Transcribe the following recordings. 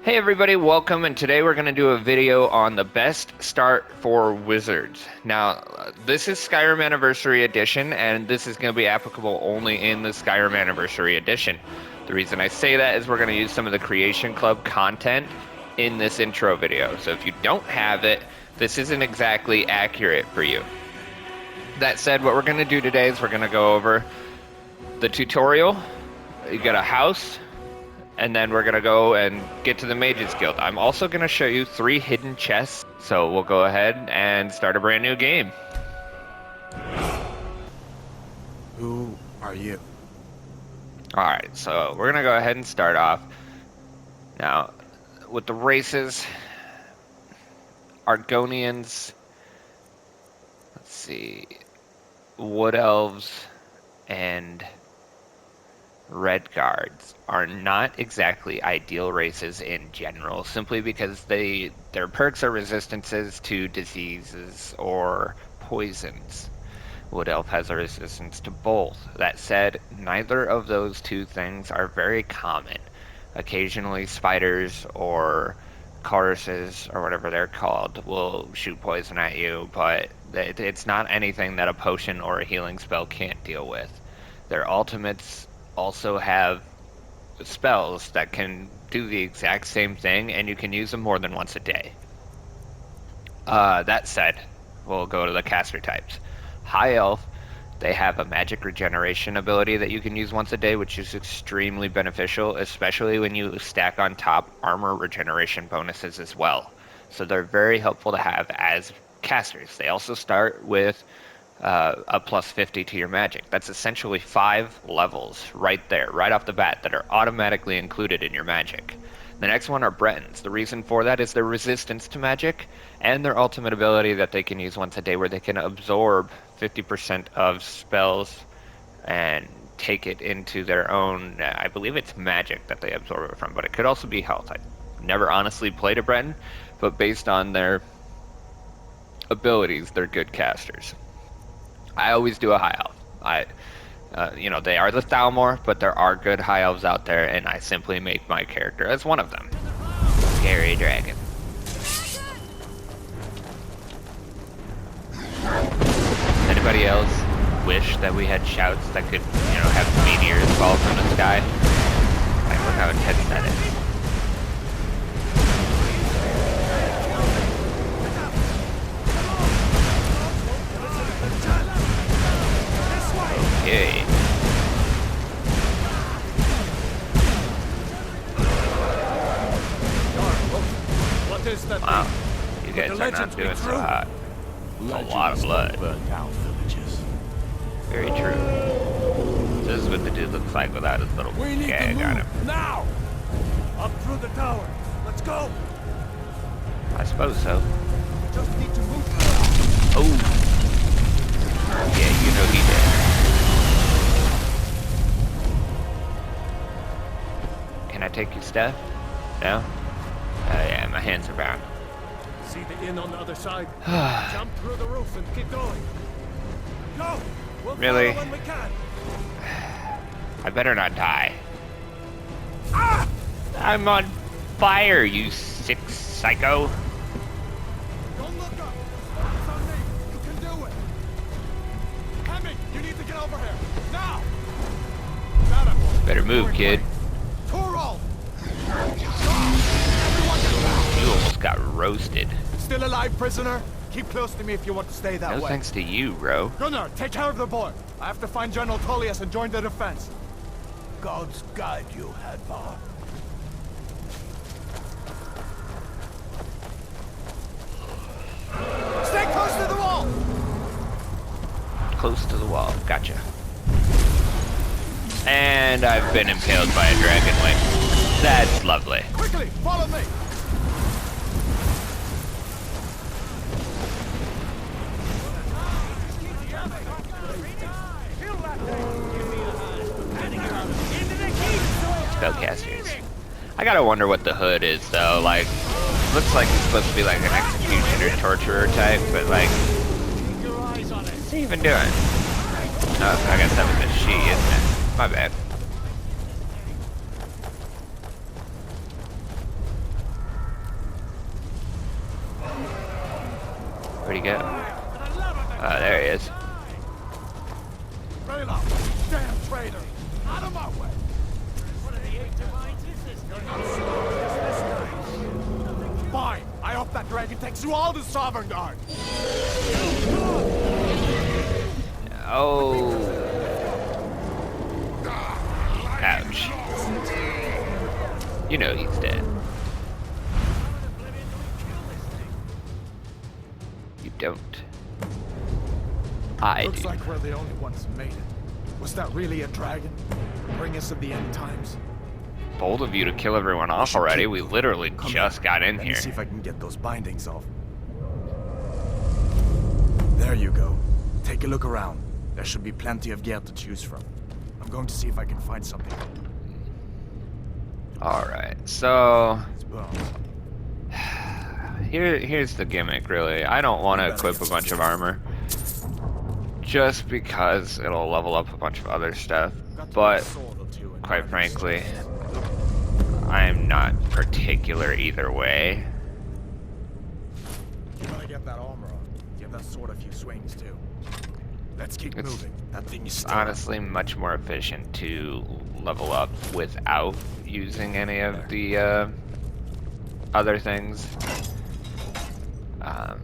Hey everybody, welcome, and today we're going to do a video on the best start for wizards. Now, this is Skyrim Anniversary Edition, and this is going to be applicable only in the Skyrim Anniversary Edition. The reason I say that is we're going to use some of the Creation Club content in this intro video, so if you don't have it, this isn't exactly accurate for you. That said, what we're going to do today is we're going to go over the tutorial. You got a house, and then we're going to go and get to the Mages Guild. I'm also going to show you 3 hidden chests, so we'll go ahead and start a brand new game. Who are you? Alright, so we're going to go ahead and start off. Now, with the races, Argonians, let's see, Wood Elves, and Red Guards are not exactly ideal races in general, simply because their perks are resistances to diseases or poisons. Wood Elf has a resistance to both. That said, neither of those two things are very common. Occasionally spiders or choruses, or whatever they're called, will shoot poison at you, but it's not anything that a potion or a healing spell can't deal with. Their ultimates also have spells that can do the exact same thing, and you can use them more than once a day. That said, we'll go to the caster types. High Elf, they have a magic regeneration ability that you can use once a day, which is extremely beneficial, especially when you stack on top armor regeneration bonuses as well. So they're very helpful to have as casters. They also start with a plus 50 to your magic. That's essentially 5 levels right there, right off the bat, that are automatically included in your magic. The next one are Bretons. The reason for that is their resistance to magic and their ultimate ability that they can use once a day, where they can absorb 50% of spells and take it into their own, I believe it's magic that they absorb it from, but it could also be health. I never honestly played a Breton, but based on their abilities, they're good casters. I always do a high elf. They are the Thalmor, but there are good high elves out there, and I simply make my character as one of them. Scary dragon. Anybody else wish that we had shouts that could, have meteors fall from the sky? Like, look how intense that is. Okay. What is that? Wow, you guys are not doing so hot. A lot of blood. Very true. This is what the dude looks like without his little gag on him. Now! Up through the tower. Let's go! I suppose so. Just need to move. Oh! Yeah, you know he did. Can I take your stuff? No? Yeah, my hands are bound. See the inn on the other side? Jump through the roof and keep going. Go! We'll Really? follow when we can. I better not die. Ah! I'm on fire, you sick psycho. Don't look up! It's on me! You can do it! Hemming, you need to get over here! Now! Got him! Better move, kid. Torol! You almost got roasted. Still alive, prisoner? Keep close to me if you want to stay that No way. thanks to you, bro. Gunnar, take care of the boy. I have to find General Tullius and join the defense. God's guide you, Hadvar. Stay close to the wall! Close to the wall. Gotcha. And I've been impaled by a dragon wing. That's lovely. Quickly, follow me! Spellcasters. I gotta wonder what the hood is, though. Like, looks like he's supposed to be like an executioner, torturer type, but like, what's he even doing? Oh, I guess that was a she, isn't it? My bad. Where'd he go? Oh, there he is. Raylo, damn traitor! Out of my way! What are the 8 divines is this? You're not slow this time. Fine! I hope that dragon takes you all to Sovereign Guard! Oh. Ouch. You know he's dead. You don't. I Looks do. like we're the only ones who made it. Was that really a dragon? Bring us to the end times? Bold of you to kill everyone off already. We literally just got in Let here. me see if I can get those bindings off. There you go. Take a look around. There should be plenty of gear to choose from. I'm going to see if I can find something. Alright, so It's bones. here's the gimmick, really. I don't want to equip a bunch of armor. Just because it'll level up a bunch of other stuff. But, quite frankly, I'm not particular either way. You wanna get that armor on? Give that sword a few swings too. Let's keep It's moving. That thing is still honestly much more efficient to level up without using any of the other things. I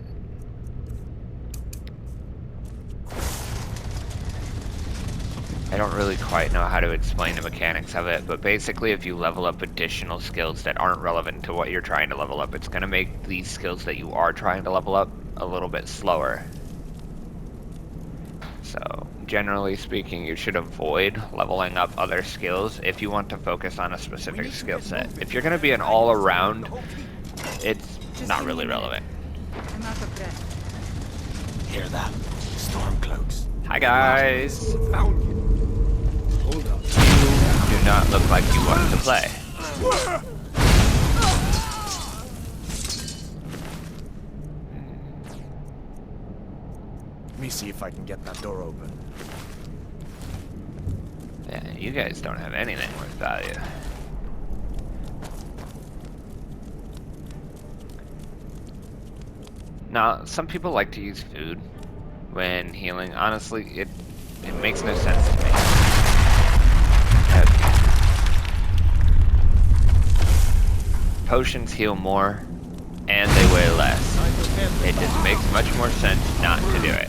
don't really quite know how to explain the mechanics of it, but basically if you level up additional skills that aren't relevant to what you're trying to level up, it's going to make these skills that you are trying to level up a little bit slower. So, generally speaking, you should avoid leveling up other skills if you want to focus on a specific skill set. If you're going to be an all-around, it's not really relevant. I'm out of breath. Hear that? Storm cloaks. Hi guys! Found you. Hold up. You do not look like you want to play. Let me see if I can get that door open. Yeah, you guys don't have anything worth value. Now, some people like to use food when healing. Honestly, it makes no sense to me. Potions heal more, and they weigh less. It just makes much more sense not to do it.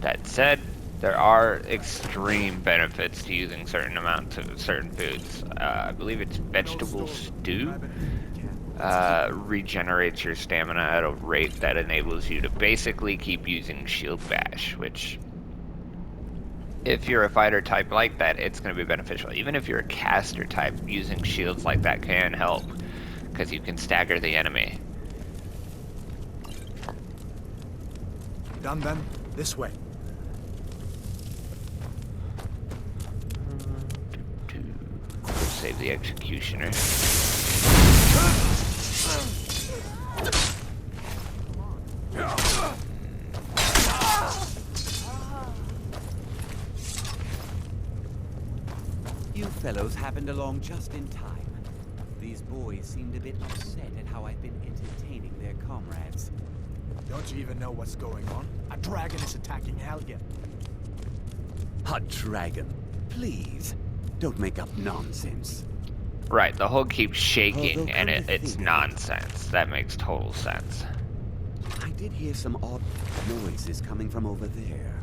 That said, there are extreme benefits to using certain amounts of certain foods. I believe it's vegetable stew. Regenerates your stamina at a rate that enables you to basically keep using shield bash, which if you're a fighter type like that, it's going to be beneficial. Even if you're a caster type, using shields like that can help because you can stagger the enemy. Done then? This way. Save the executioner. You fellows happened along just in time. These boys seemed a bit upset at how I've been entertaining their comrades. Don't you even know what's going on? A dragon is attacking Helgen. A dragon. Please, don't make up nonsense. Right, the hull keeps shaking Although, and come to it's think of it. nonsense. That makes total sense. I did hear some odd noises coming from over there.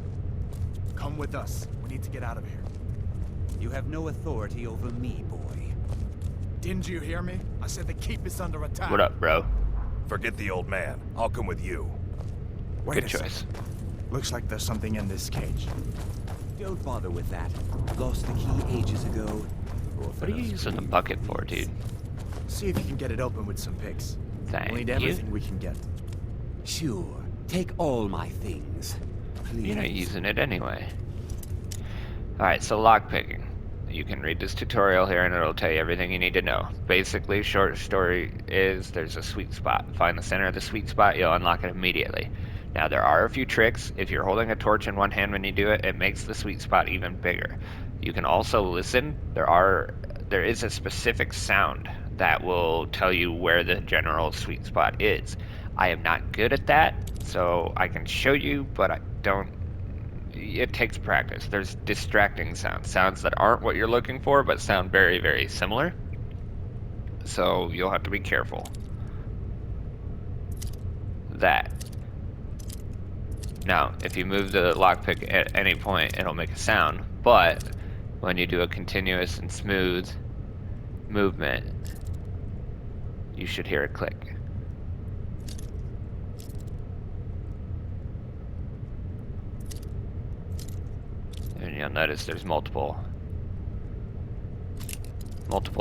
Come with us. We need to get out of here. You have no authority over me, boy. Didn't you hear me? I said the keep is under attack. What up, bro? Forget the old man. I'll come with you. Wait Good a choice. second. Looks like there's something in this cage. Don't bother with that. Lost the key ages ago. What are you using the bucket for, dude? See if you can get it open with some picks. Thank We'll need you. everything we can get. Sure. Take all my things. Please. You're not using it anyway. Alright, so lockpicking. You can read this tutorial here and it'll tell you everything you need to know. Basically, short story is there's a sweet spot. Find the center of the sweet spot, you'll unlock it immediately. Now there are a few tricks. If you're holding a torch in one hand when you do it, it makes the sweet spot even bigger. You can also listen. There is a specific sound that will tell you where the general sweet spot is. I am not good at that, so I can show you, but I don't. It takes practice. There's distracting sounds that aren't what you're looking for, but sound very, very similar. So you'll have to be careful. That. Now, if you move the lockpick at any point, it'll make a sound, but when you do a continuous and smooth movement, you should hear a click. And you'll notice there's multiple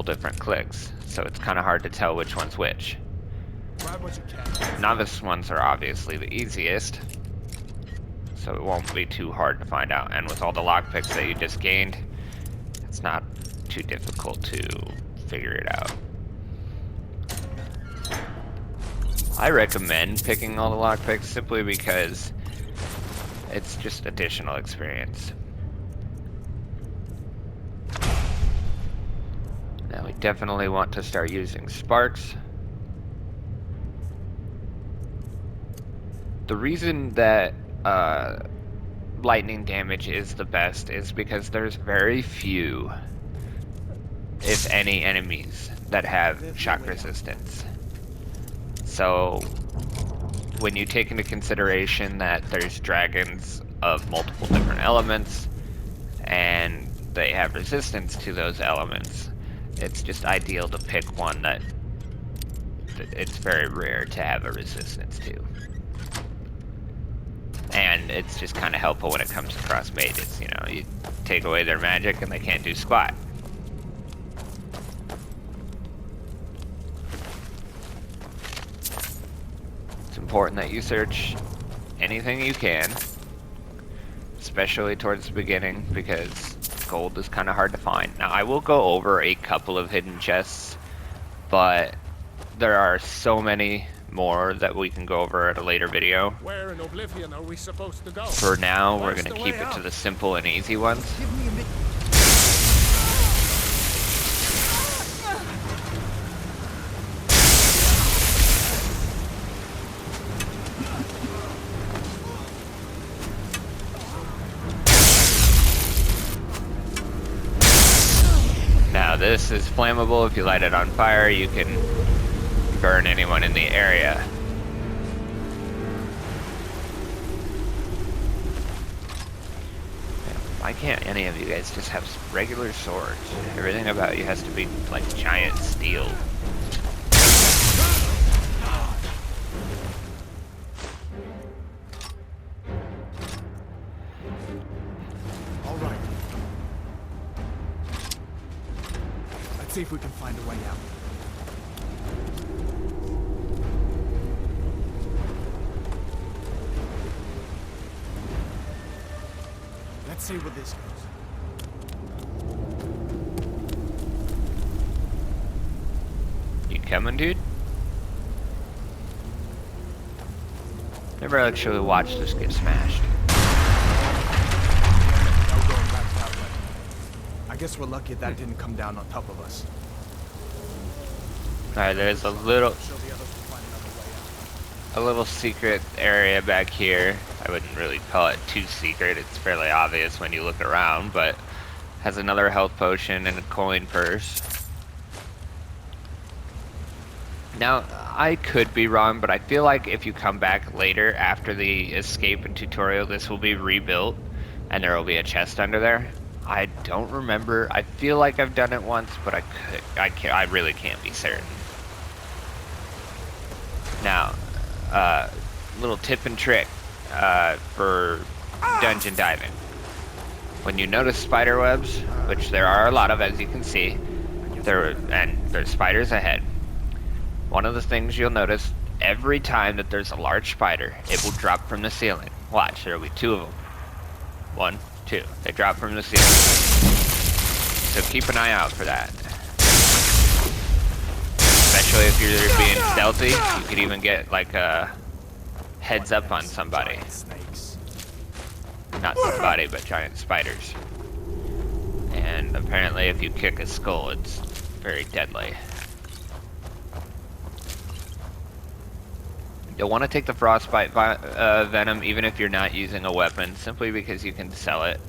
different clicks, so it's kind of hard to tell which one's which. Grab what you can. Novice ones are obviously the easiest, so it won't be too hard to find out. And with all the lockpicks that you just gained, it's not too difficult to figure it out. I recommend picking all the lockpicks simply because it's just additional experience. Now we definitely want to start using sparks. The reason that lightning damage is the best is because there's very few, if any, enemies that have shock resistance. So when you take into consideration that there's dragons of multiple different elements and they have resistance to those elements, it's just ideal to pick one that it's very rare to have a resistance to. And it's just kind of helpful when it comes across mages, you know, you take away their magic and they can't do squat. It's important that you search anything you can, especially towards the beginning, because gold is kind of hard to find. Now, I will go over a couple of hidden chests, but there are so many more that we can go over at a later video. Where in Oblivion are we supposed to go? For now, we're Where's going to the keep way it to out? the simple and easy ones. Give me a minute. Now, this is flammable. If you light it on fire, you can burn anyone in the area. Why can't any of you guys just have regular swords? Everything about you has to be like giant steel. All right. Let's see if we can find a way out. Let's see where this goes. You coming, dude? Never actually watched this get smashed. No going back that way. I guess we're lucky that didn't come down on top of us. Alright, there's a little Show the others we'll find another way out. secret area back here. I wouldn't really call it too secret. It's fairly obvious when you look around, but has another health potion and a coin purse. Now, I could be wrong, but I feel like if you come back later after the escape and tutorial, this will be rebuilt and there will be a chest under there. I don't remember. I feel like I've done it once, but I really can't be certain. Now, little tip and trick for dungeon diving. When you notice spider webs, which there are a lot of, as you can see, there's spiders ahead. One of the things you'll notice every time that there's a large spider, it will drop from the ceiling. Watch, there'll be two of them. 1, 2. They drop from the ceiling. So keep an eye out for that. Especially if you're being stealthy, you could even get like a heads up on somebody. Snakes. Not somebody, but giant spiders. And apparently if you kick a skull, it's very deadly. You'll want to take the frostbite venom even if you're not using a weapon, simply because you can sell it.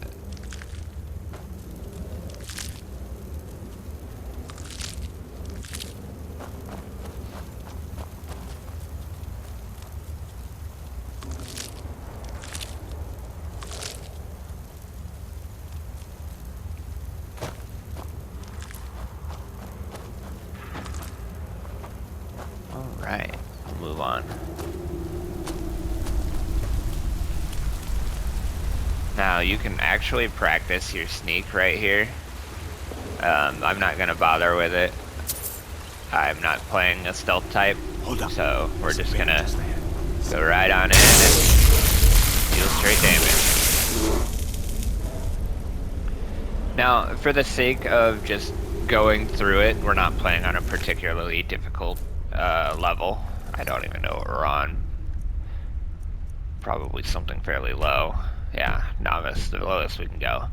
Alright, we'll move on. Now you can actually practice your sneak right here. I'm not gonna bother with it. I'm not playing a stealth type, so we're just gonna go right on in and deal straight damage. Now, for the sake of just going through it, we're not playing on a particularly difficult level. I don't even know what we're on. Probably something fairly low. Yeah, novice, the lowest we can go.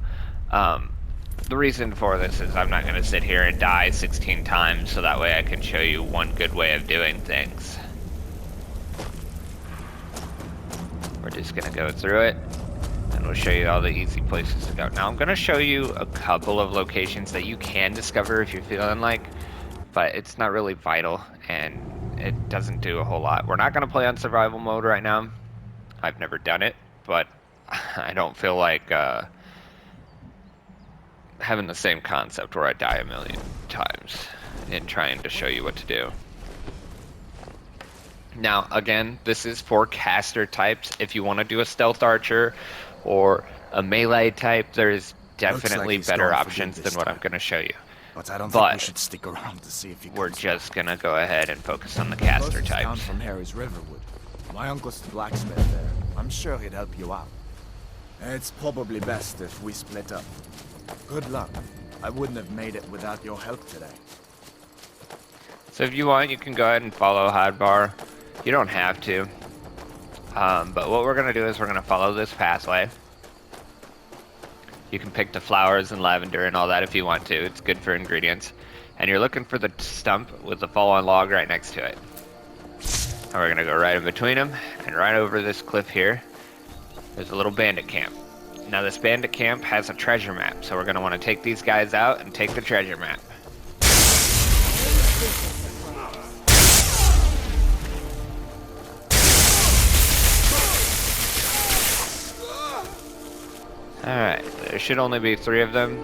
The reason for this is I'm not going to sit here and die 16 times, so that way I can show you one good way of doing things. We're just going to go through it, and we'll show you all the easy places to go. Now I'm going to show you a couple of locations that you can discover if you're feeling like, but it's not really vital, and it doesn't do a whole lot. We're not going to play on survival mode right now. I've never done it, but I don't feel like having the same concept where I die a million times in trying to show you what to do. Now, again, this is for caster types. If you want to do a stealth archer or a melee type, there's definitely better options than what I'm going to show you. But I don't think we should stick around to see if he we're comes just going to go ahead and focus on the caster Closest town types. from here is Riverwood. My uncle's the blacksmith there. I'm sure he'd help you out. It's probably best if we split up. Good luck. I wouldn't have made it without your help today. So if you want, you can go ahead and follow Hadbar. You don't have to. But what we're going to do is we're going to follow this pathway. You can pick the flowers and lavender and all that if you want to. It's good for ingredients. And you're looking for the stump with the fallen log right next to it. And we're going to go right in between them and right over this cliff here. There's a little bandit camp. Now this bandit camp has a treasure map, so we're going to want to take these guys out and take the treasure map. Alright, there should only be 3 of them.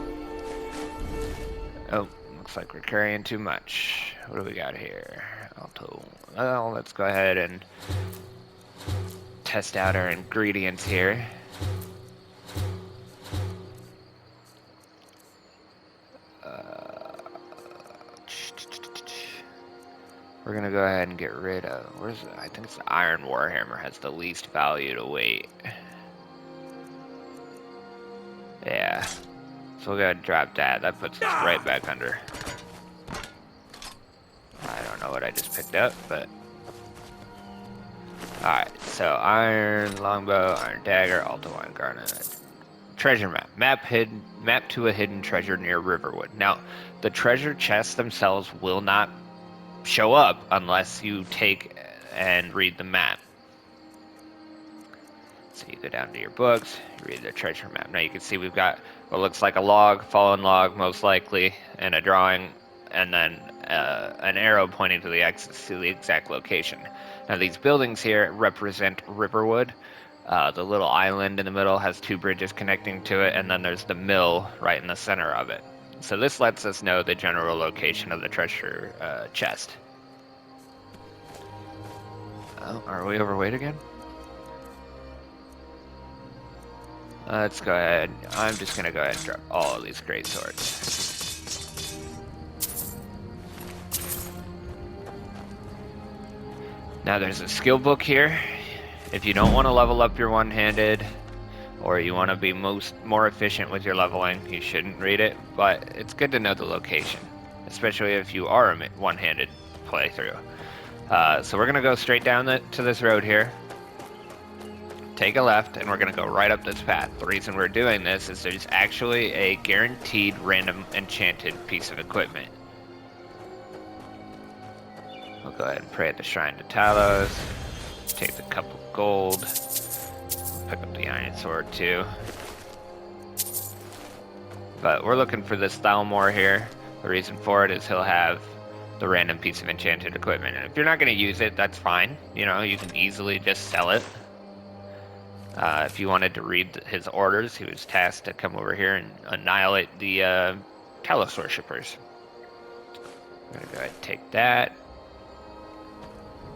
Oh, looks like we're carrying too much. What do we got here? Well, let's go ahead and test out our ingredients here. We're gonna go ahead and get rid of, where's it? I think it's the Iron Warhammer has the least value to weight. Yeah, so we'll go ahead and drop that. That puts us right back under. I don't know what I just picked up, but alright, so iron longbow, iron dagger, Altawine garnet. Treasure map. Map to a hidden treasure near Riverwood. Now, the treasure chests themselves will not show up unless you take and read the map. So you go down to your books, you read the treasure map. Now you can see we've got what looks like a log, fallen log most likely, and a drawing, and then an arrow pointing to the exact location. Now these buildings here represent Riverwood. The little island in the middle has 2 bridges connecting to it, and then there's the mill right in the center of it. So this lets us know the general location of the treasure chest. Oh, are we overweight again? Let's go ahead. I'm just gonna go ahead and drop all of these great swords. Now there's a skill book here. If you don't want to level up your one-handed, or you want to be more efficient with your leveling, you shouldn't read it, but it's good to know the location, especially if you are a one-handed playthrough. So we're going to go straight down to this road here, take a left, and we're going to go right up this path. The reason we're doing this is there's actually a guaranteed random enchanted piece of equipment. We'll go ahead and pray at the Shrine to Talos. Take a couple gold. Pick up the iron sword too. But we're looking for this Thalmor here. The reason for it is he'll have the random piece of enchanted equipment. And if you're not going to use it, that's fine. You know, you can easily just sell it. If you wanted to read his orders, he was tasked to come over here and annihilate the Talos worshippers. I'm going to go ahead and take that.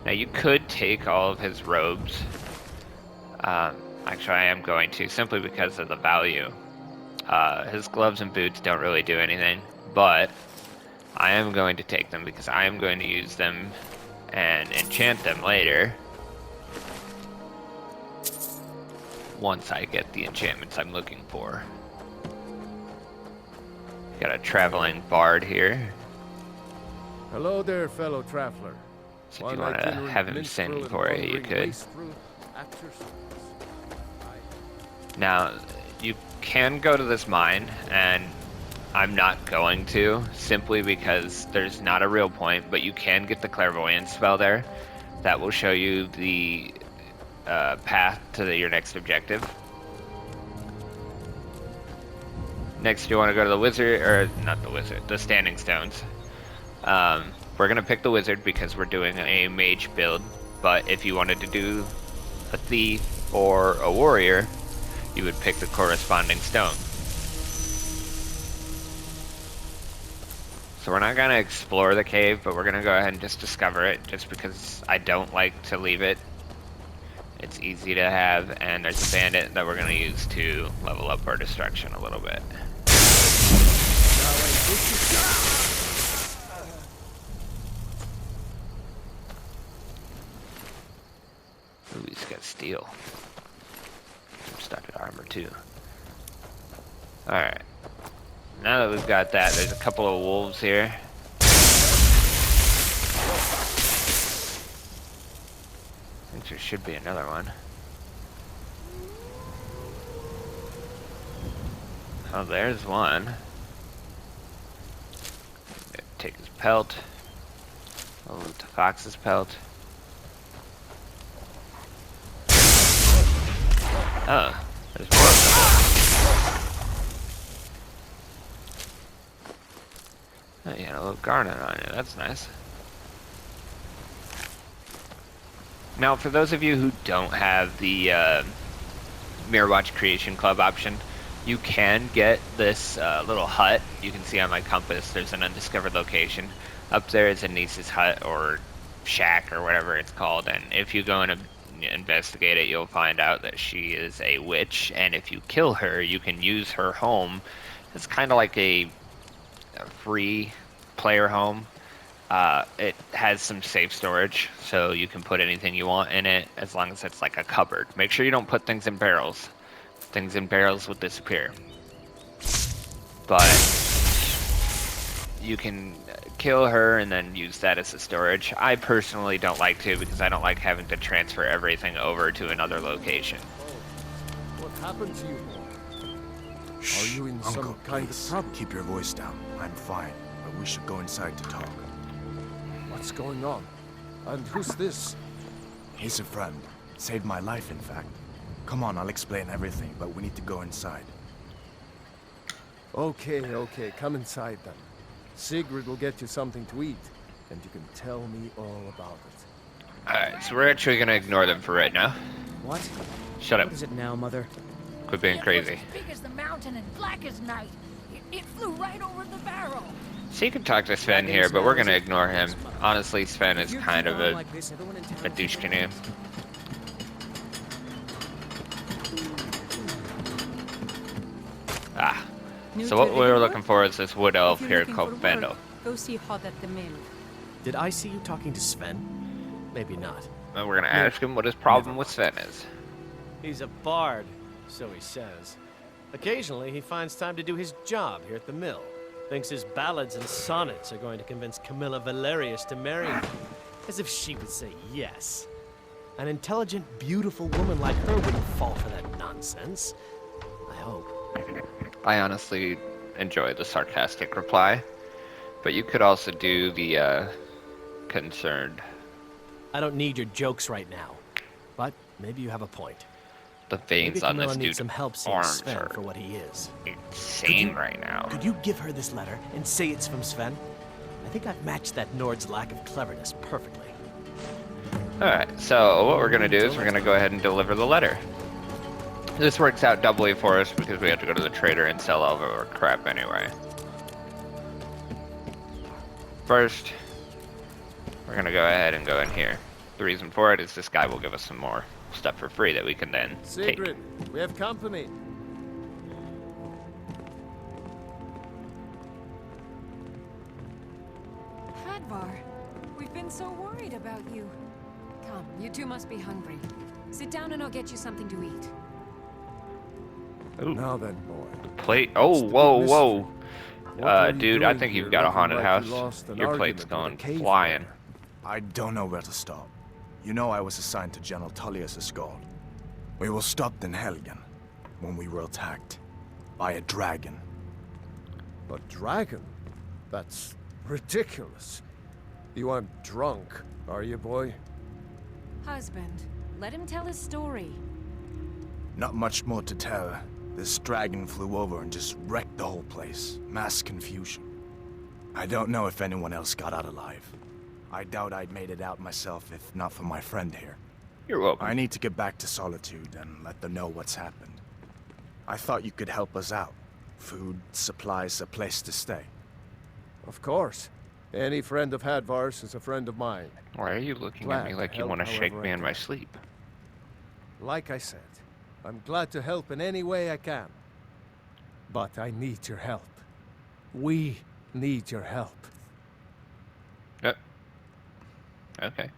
Now you could take all of his robes. Actually, I am going to, simply because of the value. His gloves and boots don't really do anything, but I am going to take them because I am going to use them and enchant them later. Once I get the enchantments I'm looking for. Got a traveling bard here. Hello there, fellow traveler. So if you want to have him sing for you, you could. Now, you can go to this mine, and I'm not going to, simply because there's not a real point, but you can get the clairvoyance spell there. That will show you the path to your next objective. Next, you want to go to the wizard, or not the wizard, the standing stones. We're going to pick the wizard because we're doing a mage build, but if you wanted to do a thief or a warrior, you would pick the corresponding stone. So we're not going to explore the cave, but we're going to go ahead and just discover it, just because I don't like to leave it. It's easy to have, and there's a bandit that we're going to use to level up our destruction a little bit. Ooh, he's got steel. Studded armor too. Alright. Now that we've got that, there's a couple of wolves here. I think there should be another one. Oh, there's one. Take his pelt. I'll loot the fox's pelt. Oh, there's more of them. Oh, you got a little garnet on you. That's nice. Now, for those of you who don't have the Mirrorwatch Creation Club option, you can get this little hut. You can see on my compass there's an undiscovered location. Up there is Anisa's hut, or shack, or whatever it's called, and if you go and investigate it, you'll find out that she is a witch, and if you kill her, you can use her home. It's kind of like a free player home. It has some safe storage, so you can put anything you want in it, as long as it's like a cupboard. Make sure you don't put things in barrels. Things in barrels will disappear. But you can kill her and then use that as a storage. I personally don't like to, because I don't like having to transfer everything over to another location. What happened to you, boy? Shh, Are you in Uncle, some kind please, of trouble? keep your voice down. I'm fine, but we should go inside to talk. What's going on? And who's this? He's a friend. Saved my life, in fact. Come on, I'll explain everything, but we need to go inside. Okay, come inside then. Sigrid will get you something to eat, and you can tell me all about it. Alright, so we're actually going to ignore them for right now. What? Shut up. What is it now, Mother? Quit being crazy. It was as big as the mountain and black as night. It flew right over the barrel. So you can talk to Sven here, but we're going to ignore him. Honestly, Sven is kind of a douche canoe. Ah. So what we were looking for is this wood elf here called Bendel. Go see Hod at the mill. Did I see you talking to Sven? Maybe not. And we're going to ask him what his problem with Sven is. He's a bard, so he says. Occasionally, he finds time to do his job here at the mill. Thinks his ballads and sonnets are going to convince Camilla Valerius to marry him. As if she would say yes. An intelligent, beautiful woman like her wouldn't fall for that nonsense. I hope. I honestly enjoy the sarcastic reply, but you could also do the concerned. I don't need your jokes right now. maybe you have a point. The Maybe veins on Camilla this needs dude's some help seeing arms Sven are for what he is. insane right now. Could you give her this letter and say it's from Sven? I think I've matched that Nord's lack of cleverness perfectly. Alright, so what we're going to do is we're going to go ahead and deliver the letter. This works out doubly for us because we have to go to the trader and sell all of our crap anyway. First, we're going to go ahead and go in here. The reason for it is this guy will give us some more stuff for free that we can then take. Sigrid, we have company. Hadvar, we've been so worried about you. Come, you two must be hungry. Sit down and I'll get you something to eat. Ooh, Now then, boy. plate. Oh, whoa, whoa. What are you Dude, I doing think you've here got a looking haunted like house. you lost an Your plate's argument with a going cave flying. bear? I don't know where to start. You know I was assigned to General Tullius' escort. We were stopped in Helgen when we were attacked by a dragon. A dragon? That's ridiculous. You aren't drunk, are you, boy? Husband, let him tell his story. Not much more to tell. This dragon flew over and just wrecked the whole place. Mass confusion. I don't know if anyone else got out alive. I doubt I'd made it out myself if not for my friend here. You're welcome. I need to get back to Solitude and let them know what's happened. I thought you could help us out. Food, supplies, a place to stay. Of course. Any friend of Hadvar's is a friend of mine. Why are you looking Glad at me to like you help want to shake however me I in my can. sleep? Like I said, I'm glad to help in any way I can. But I need your help. We need your help. Okay.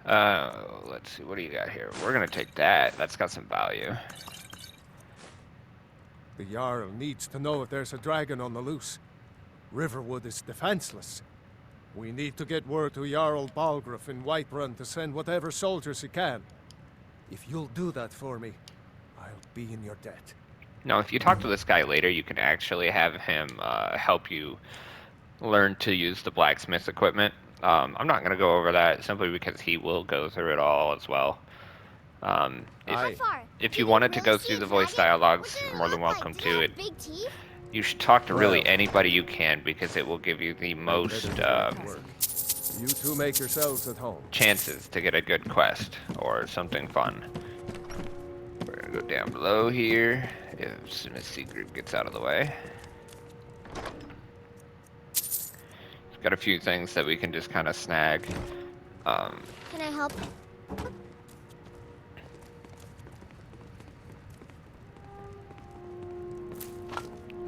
Let's see. What do you got here? We're going to take that. That's got some value. The Jarl needs to know if there's a dragon on the loose. Riverwood is defenseless. We need to get word to Jarl Balgruuf in Whiterun to send whatever soldiers he can. If you'll do that for me, I'll be in your debt. Now, if you talk to this guy later, you can actually have him help you learn to use the blacksmith equipment. I'm not going to go over that simply because he will go through it all as well. If you wanted to go through the voice dialogues, you're more than welcome to it. You should talk to really anybody you can because it will give you the most You two make yourselves at home. chances to get a good quest or something fun. We're going to go down below here as soon as Sigrid gets out of the way. Got a few things that we can just kind of snag. Can I help?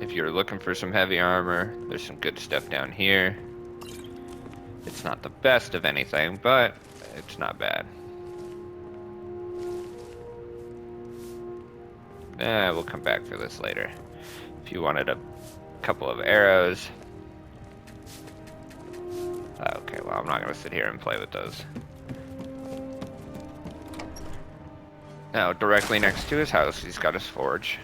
If you're looking for some heavy armor, there's some good stuff down here. It's not the best of anything, but it's not bad. We'll come back for this later. If you wanted a couple of arrows. Okay, well, I'm not going to sit here and play with those. Now, directly next to his house, he's got his forge.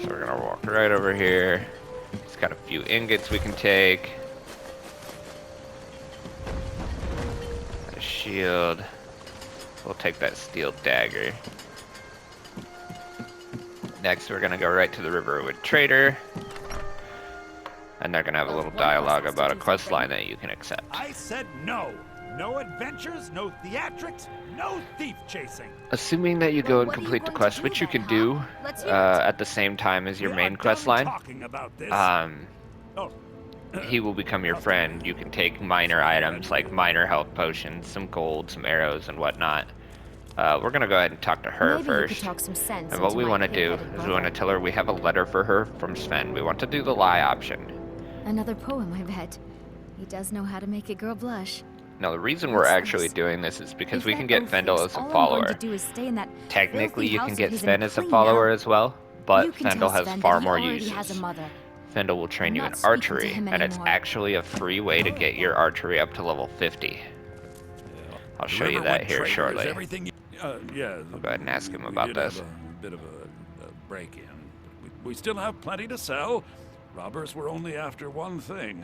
So we're going to walk right over here. He's got a few ingots we can take. A shield. We'll take that steel dagger. Next, we're going to go right to the Riverwood Trader. And they're going to have a little dialogue about a quest line that you can accept. I said no. No adventures, no theatrics, no thief chasing. Assuming that you go and complete the quest, which you can do at the same time as your main quest line, he will become your friend. You can take minor items like minor health potions, some gold, some arrows, and whatnot. We're going to go ahead and talk to her first. And what we want to do is we want to tell her we have a letter for her from Sven. We want to do the lie option. Another poem, I bet. He does know how to make a girl blush. Now, the reason we're actually doing this is because we can get Fendel as a follower. Technically, you can get Sven as a follower as well, but Fendel has far more uses. Fendel will train you in archery, and it's actually a free way to get your archery up to level 50. I'll show you that here shortly. Yeah. I'll go ahead and ask him about this. A bit of a break-in. We still have plenty to sell. Robbers were only after one thing.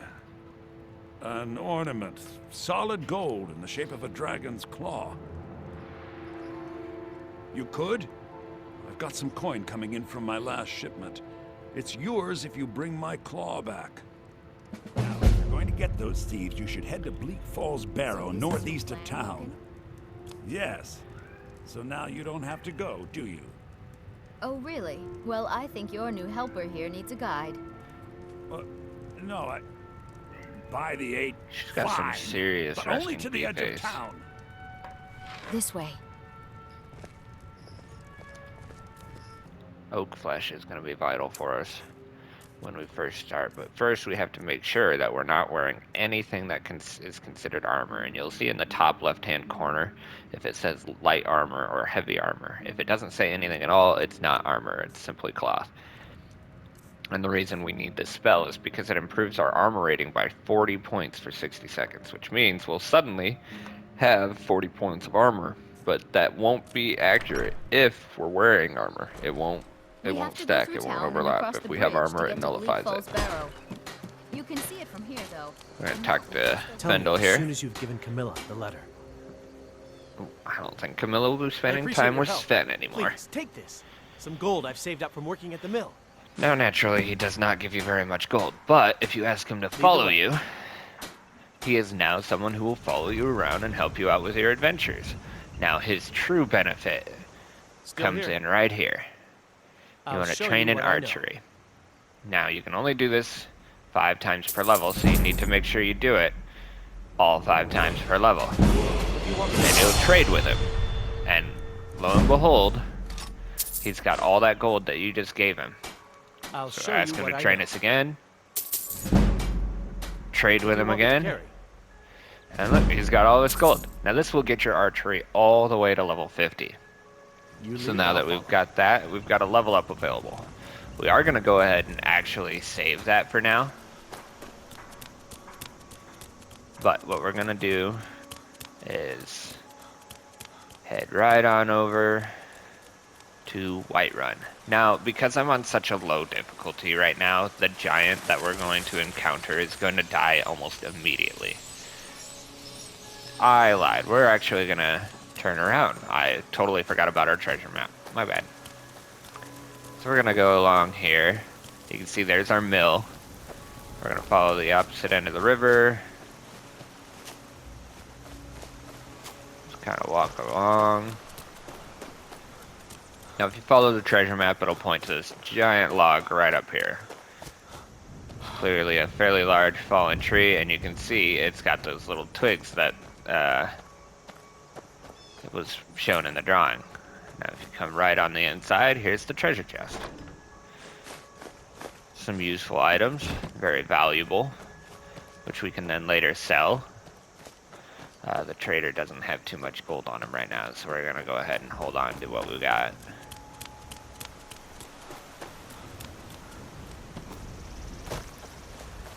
An ornament, solid gold in the shape of a dragon's claw. You could? I've got some coin coming in from my last shipment. It's yours if you bring my claw back. Now, if you're going to get those thieves, you should head to Bleak Falls Barrow, northeast of town. Yes. So now you don't have to go, do you? Oh, really? Well, I think your new helper here needs a guide. No, by the 8. She's got some serious but only to the edge of face. town. This way. Oak flesh is going to be vital for us when we first start, but first we have to make sure that we're not wearing anything that is considered armor. And you'll see in the top left hand corner if it says light armor or heavy armor. If it doesn't say anything at all, it's not armor, it's simply cloth. And the reason we need this spell is because it improves our armor rating by 40 points for 60 seconds, which means we'll suddenly have 40 points of armor, but that won't be accurate if we're wearing armor. It won't stack, it won't overlap. If we have armor, it nullifies it. You can see it from here, though. We're gonna talk to Tell me Vendel as here. soon as you've given Camilla the letter. I don't think Camilla will be I spending appreciate time your with help. Sven anymore. Please, take this. Some gold I've saved up from working at the mill. Now, naturally, he does not give you very much gold, but if you ask him to follow you, he is now someone who will follow you around and help you out with your adventures. Now, his true benefit comes in right here. You want to train in archery. Now, you can only do this 5 times per level, so you need to make sure you do it all 5 times per level. And you'll trade with him. And lo and behold, he's got all that gold that you just gave him. I'll So show ask you him what to I train know. us again. Trade with him What do you want me to again. carry? And look, he's got all this gold. Now this will get your archery all the way to level 50. So now that we've got that, we've got a level up available. We are going to go ahead and actually save that for now. But what we're going to do is head right on over to Whiterun. Now, because I'm on such a low difficulty right now, the giant that we're going to encounter is going to die almost immediately. I lied. We're actually going to turn around. I totally forgot about our treasure map. My bad. So we're going to go along here. You can see there's our mill. We're going to follow the opposite end of the river. Just kind of walk along. Now if you follow the treasure map, it'll point to this giant log right up here. Clearly a fairly large fallen tree, and you can see it's got those little twigs that it was shown in the drawing. Now if you come right on the inside, here's the treasure chest. Some useful items, very valuable, which we can then later sell. The trader doesn't have too much gold on him right now, so we're gonna go ahead and hold on to what we got.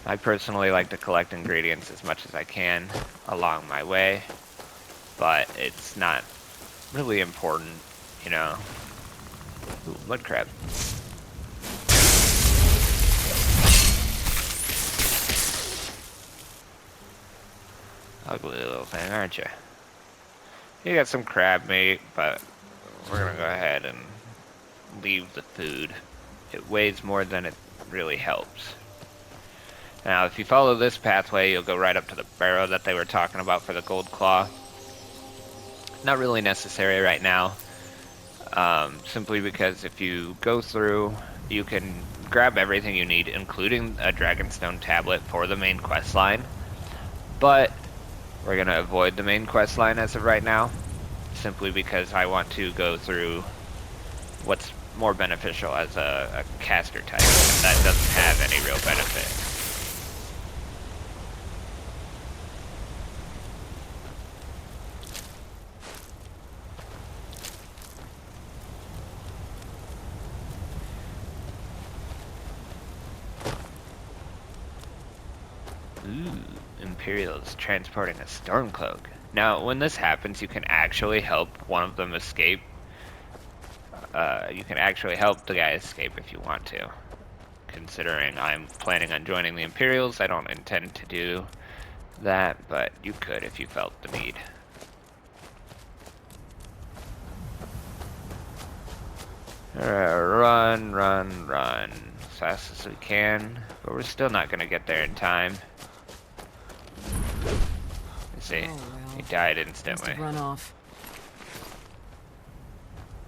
I personally like to collect ingredients as much as I can along my way, but it's not really important, you know. Ooh, mud crab. Ugly little thing, aren't you? You got some crab meat, but we're gonna go ahead and leave the food. It weighs more than it really helps. Now, if you follow this pathway, you'll go right up to the barrow that they were talking about for the gold claw. Not really necessary right now, simply because if you go through, you can grab everything you need, including a Dragonstone tablet for the main quest line. But we're going to avoid the main quest line as of right now, simply because I want to go through what's more beneficial as a caster type, and that doesn't have any real benefit. Ooh, Imperials transporting a Stormcloak. Now, when this happens, you can actually help one of them escape. You can actually help the guy escape if you want to. Considering I'm planning on joining the Imperials, I don't intend to do that, but you could if you felt the need. Run, run, run. As fast as we can. But we're still not going to get there in time. You see, he died instantly. Run off.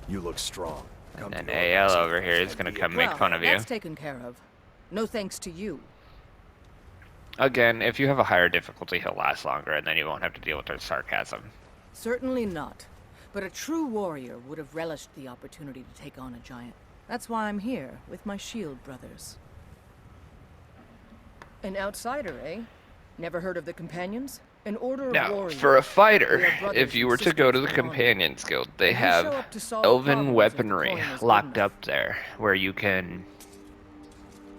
You look strong. And then AL over here is going to come make fun of you. That's taken care of. No thanks to you. Again, if you have a higher difficulty, he'll last longer, and then you won't have to deal with their sarcasm. Certainly not. But a true warrior would have relished the opportunity to take on a giant. That's why I'm here, with my shield brothers. An outsider, eh? Never heard of the Companions? An order of Now, warriors. for a fighter, We are brothers if you and were to go to the sisters in honor. Companions Guild, they And we show have up to solve elven problems if the weaponry coin is good locked enough. up there, where you can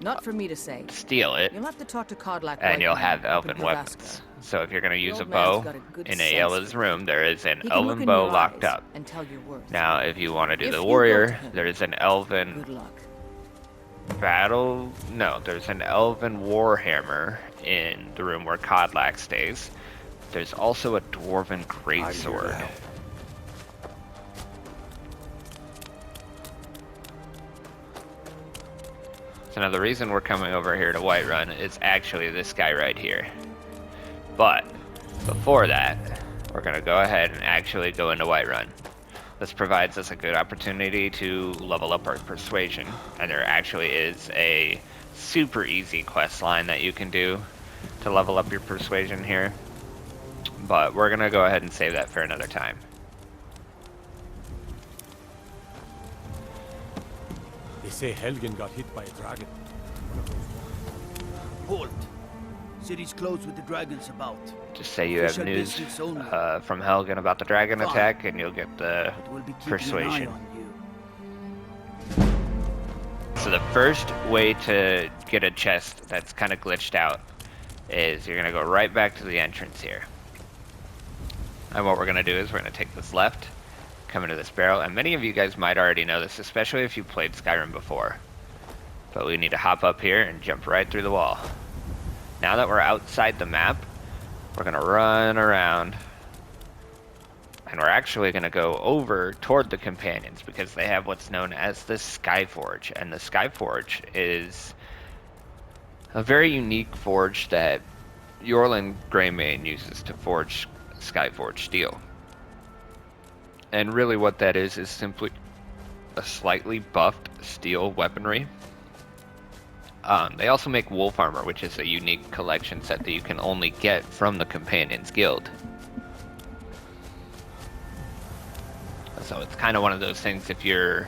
Not for me to say. steal it, You'll have to talk to Codlac and you'll Whiterun have up in elven Gravasca. weapons. So if you're going to use a old man's bow, got a good in sense Ayla's for room, there is an He can look elven in bow your locked eyes up. and tell your worth. Now, if you want to do If the you go warrior, to him, there is an elven Good luck. there's an elven warhammer in the room where Codlac stays. There's also a dwarven greatsword. So now the reason we're coming over here to Whiterun is actually this guy right here. But before that, we're going to go ahead and actually go into Whiterun. This provides us a good opportunity to level up our persuasion, and there actually is a super easy quest line that you can do to level up your persuasion here. But we're going to go ahead and save that for another time. They say Helgen got hit by a dragon. Halt! City's closed with the dragons about. Just say you have Official news business only. from Helgen about the dragon Fine. attack, and you'll get the But we'll be keeping persuasion. an eye on you. So the first way to get a chest that's kind of glitched out is you're going to go right back to the entrance here. And what we're going to do is we're going to take this left, come into this barrel, and many of you guys might already know this, especially if you played Skyrim before. But we need to hop up here and jump right through the wall. Now that we're outside the map, we're going to run around. And we're actually going to go over toward the Companions because they have what's known as the Skyforge. And the Skyforge is a very unique forge that Yorlin Greymane uses to forge Skyforge steel. And really what that is simply a slightly buffed steel weaponry. They also make wolf armor, which is a unique collection set that you can only get from the Companions Guild. So it's kind of one of those things, if you're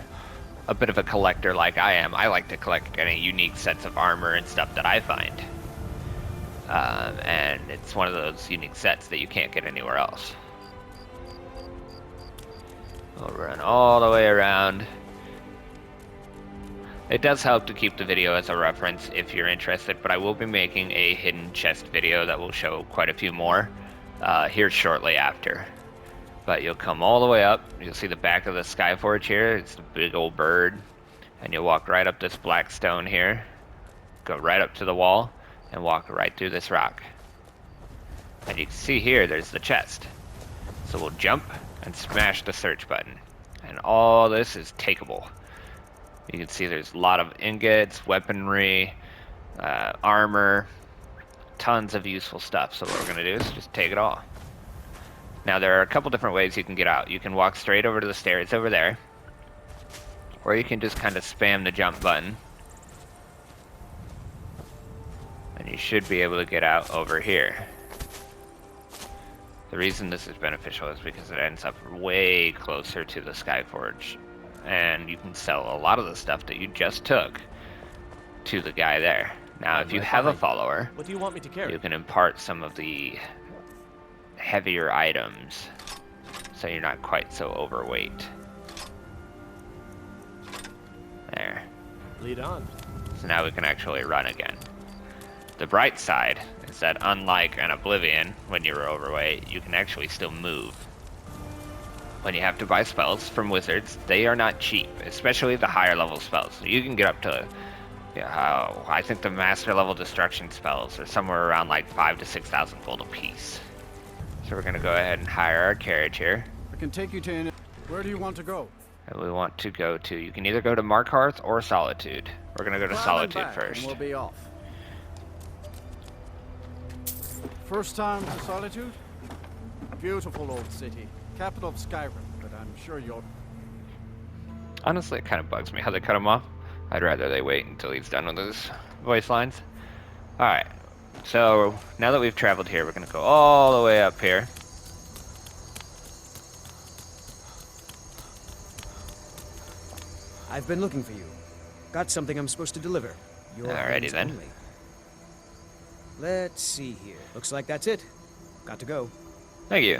a bit of a collector like I am, I like to collect any unique sets of armor and stuff that I find. And it's one of those unique sets that you can't get anywhere else. We'll run all the way around. It does help to keep the video as a reference if you're interested, but I will be making a hidden chest video that will show quite a few more here shortly after. But you'll come all the way up, you'll see the back of the Skyforge here, it's a big old bird, and you'll walk right up this black stone here, go right up to the wall, and walk right through this rock. And you can see here, there's the chest. So we'll jump and smash the search button, and all this is takeable. You can see there's a lot of ingots, weaponry, armor, tons of useful stuff. So what we're going to do is just take it all. Now there are a couple different ways you can get out. You can walk straight over to the stairs over there, or you can just kind of spam the jump button, and you should be able to get out over here. The reason this is beneficial is because it ends up way closer to the Skyforge, and you can sell a lot of the stuff that you just took to the guy there. Now, if you have a follower, What do you want me to carry? you can impart some of the heavier items, so you're not quite so overweight. There. Lead on. So now we can actually run again. The bright side is that unlike an Oblivion, when you're overweight, you can actually still move. When you have to buy spells from wizards, they are not cheap, especially the higher level spells. So you can get up to, I think the master level destruction spells are somewhere around like 5,000 to 6,000 gold a piece. So we're gonna go ahead and hire our carriage here. I can take you to Where do you want to go? And we want to go to, you can either go to Markarth or Solitude. We're going to go to Solitude And first. we'll be off. First time to Solitude? Beautiful old city. Capital of Skyrim, but I'm sure you'll... Honestly, it kind of bugs me how they cut him off. I'd rather they wait until he's done with his voice lines. Alright, so now that we've traveled here, we're going to go all the way up here. I've been looking for you. Got something I'm supposed to deliver. Alrighty then. Only. Let's see here. Looks like that's it. Got to go. Thank you.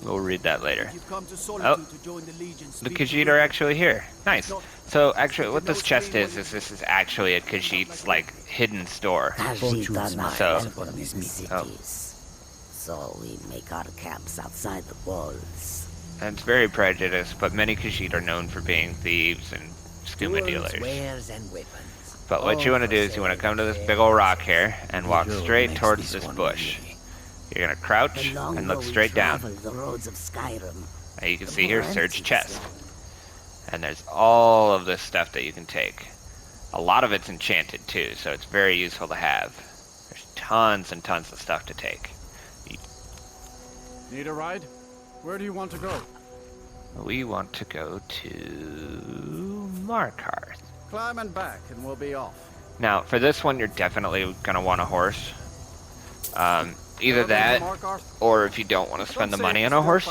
We'll read that later. You've come to Oh, Solitude to join the Legion. the Khajiit are actually here. Nice. So actually, what this chest is this is actually a Khajiit's like hidden store. Khajiit are not So, enemy cities, so we make our camps outside the walls. and it's very prejudiced, but many Khajiit are known for being thieves and skooma dealers. Wares and weapons. But what you want to do is you want to come to this big old rock here and walk straight towards this bush. You're going to crouch and look straight down. The roads of Skyrim. And you can see here, search chest. And there's all of this stuff that you can take. A lot of it's enchanted too, so it's very useful to have. There's tons and tons of stuff to take. Need a ride? Where do you want to go? We want to go to Markarth. Climb and back, and we'll be off. Now, for this one, you're definitely going to want a horse. Either that, or if you don't want to spend the money on a horse,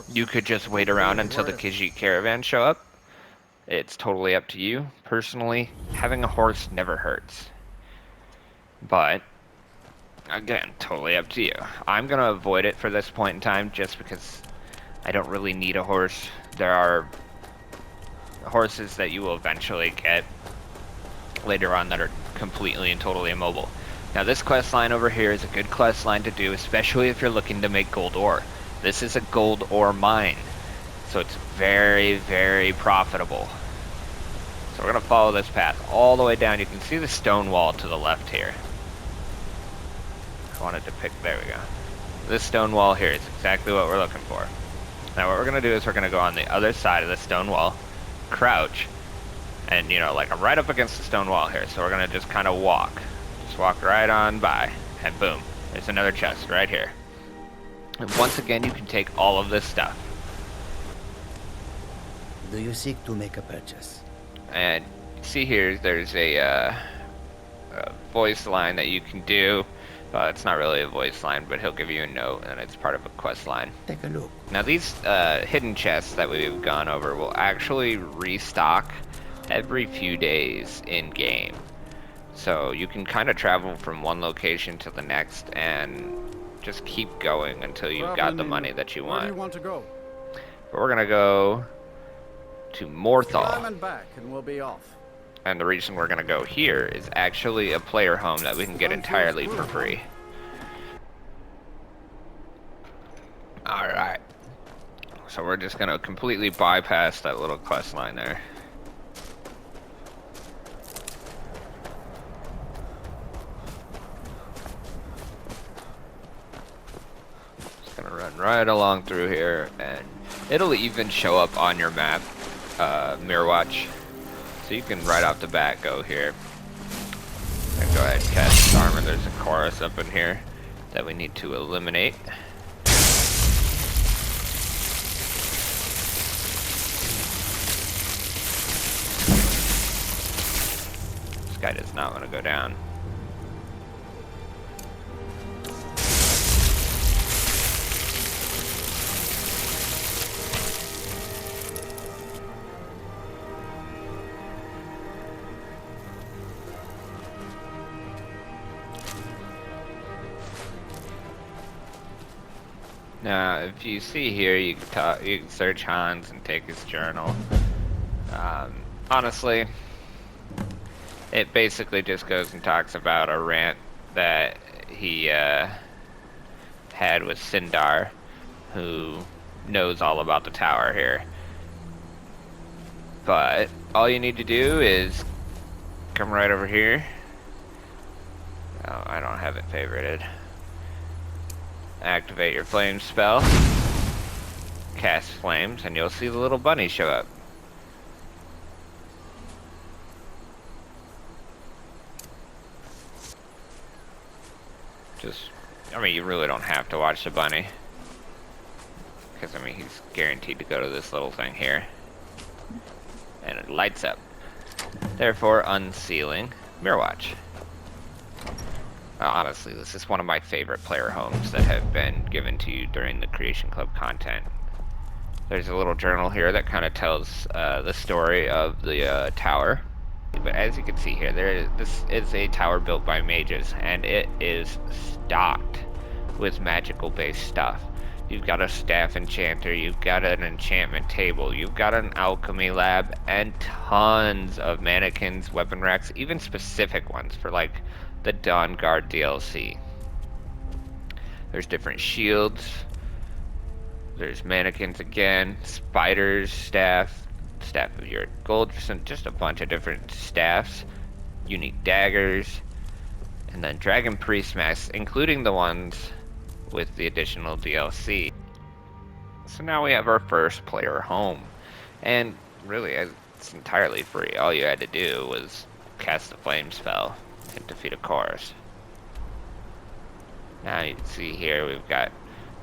you could just wait around until the Khajiit caravan show up. It's totally up to you. Personally, having a horse never hurts. But, again, totally up to you. I'm going to avoid it for this point in time just because I don't really need a horse. There are horses that you will eventually get later on that are completely and totally immobile. Now this quest line over here is a good quest line to do, especially if you're looking to make gold ore. This is a gold ore mine, so it's very, very profitable. So we're going to follow this path all the way down. You can see the stone wall to the left here. I wanted to pick, there we go. This stone wall here is exactly what we're looking for. Now what we're going to do is we're going to go on the other side of the stone wall, crouch, and you know, like I'm right up against the stone wall here, so we're going to just kind of walk. Just walk right on by, and boom, there's another chest right here. And once again, you can take all of this stuff. Do you seek to make a purchase? And see here, there's a voice line that you can do. It's not really a voice line, but he'll give you a note, and it's part of a quest line. Take a look. Now these hidden chests that we've gone over will actually restock every few days in game. So you can kind of travel from one location to the next and just keep going until you've got the money that you want. Where do you want to go? But we're gonna go to Morthal. Climb and back, and we'll be off. And the reason we're gonna go here is actually a player home that we can get entirely for free. Alright. So we're just gonna completely bypass that little quest line there. Just gonna run right along through here, and it'll even show up on your map, Mirror Watch. So you can right off the bat go here. And go ahead and cast this armor. There's a chorus up in here that we need to eliminate. This guy does not want to go down. Now, if you see here, you can search Hans and take his journal. Honestly, it basically just goes and talks about a rant that he had with Sindar, who knows all about the tower here. But all you need to do is come right over here. Oh, I don't have it favorited. Activate your flame spell, cast flames, and you'll see the little bunny show up. Just, I mean, you really don't have to watch the bunny. Because, I mean, he's guaranteed to go to this little thing here. And it lights up. Therefore, unsealing Mirror Watch. Honestly, this is one of my favorite player homes that have been given to you during the Creation Club content. There's a little journal here that kind of tells the story of the tower. But as you can see here, this is a tower built by mages, and it is stocked with magical-based stuff. You've got a staff enchanter, you've got an enchantment table, you've got an alchemy lab, and tons of mannequins, weapon racks, even specific ones for like the Dawn Guard DLC. There's different shields, there's mannequins again, spiders, staff of your gold, just a bunch of different staffs, unique daggers, and then dragon priest masks, including the ones with the additional DLC. So now we have our first player home, and really it's entirely free. All you had to do was cast the flame spell and defeat a chorus. Now you can see here we've got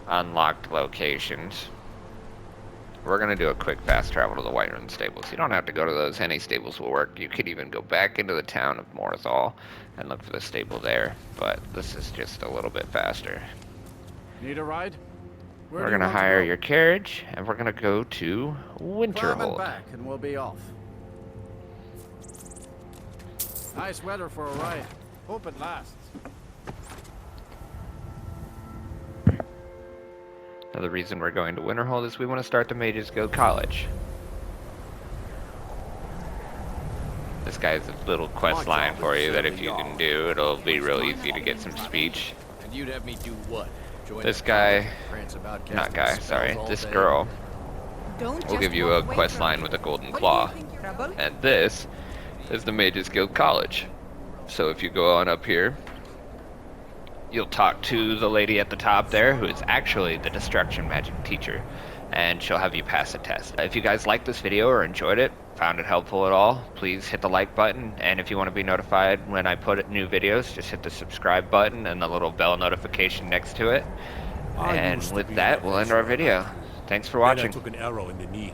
unlocked locations. We're going to do a quick fast travel to the Whiterun stables. You don't have to go to those. Any stables will work. You could even go back into the town of Morthal and look for the stable there, but this is just a little bit faster. Need a ride? We're going to hire your carriage, and we're going to go to Winterhold. Back and we'll be off. Nice weather for a ride. Hope it lasts. Now the reason we're going to Winterhold is we want to start the Mages Guild College. This guy's a little quest line for you that if you can do, it'll be real easy to get some speech. And you'd have me do what? This guy, not guy, sorry, this girl will give you a quest line with a golden claw. And this is the Mages Guild College. So if you go on up here, you'll talk to the lady at the top there, who is actually the destruction magic teacher, and she'll have you pass a test. If you guys liked this video or enjoyed it, found it helpful at all, please hit the like button, and if you want to be notified when I put new videos, just hit the subscribe button and the little bell notification next to it. And with that, we'll end our video. Thanks for watching. I took an arrow in the knee.